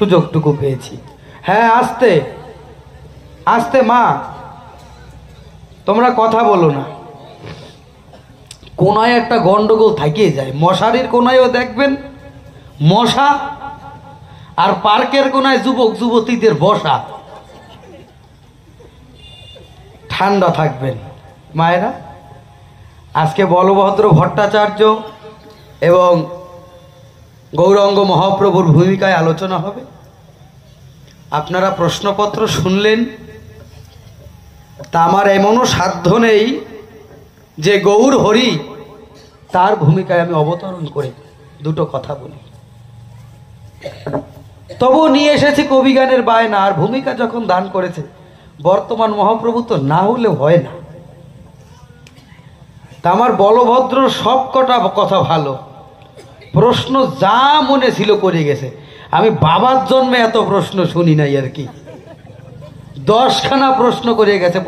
সুযোগটুকু পেয়েছি। হ্যাঁ, আস্তে আস্তে মা, তোমরা কথা বলো না। কোনায় একটা গন্ডগোল থাকিয়ে যায়। মশারির কোনায়ও দেখবেন মশা, আর পার্কের কোনায় যুবক যুবতীদের বসা। ঠান্ডা থাকবেন মায়েরা। আজকে বলভদ্র ভট্টাচার্য এবং গৌরাঙ্গ মহাপ্রভুর ভূমিকায় আলোচনা হবে। আপনারা প্রশ্নপত্র শুনলেন, তা আমার এমনও সাধ্য নেই যে গৌর হরি তার ভূমিকায় আমি অবতরণ করে দুটো কথা বলি। তবু নিয়ে এসেছি কবিগানের বায়না। আর ভূমিকা যখন দান করেছে বর্তমান মহাপ্রভু, তো না হলে হয় না। তা আমার বলভদ্র সব কটা কথা ভালো, প্রশ্ন যা মনে ছিল করে গেছে। আমি বাবার জন্মে এত প্রশ্ন শুনি নাই আর কি। 10খানা প্রশ্ন করে গেছে।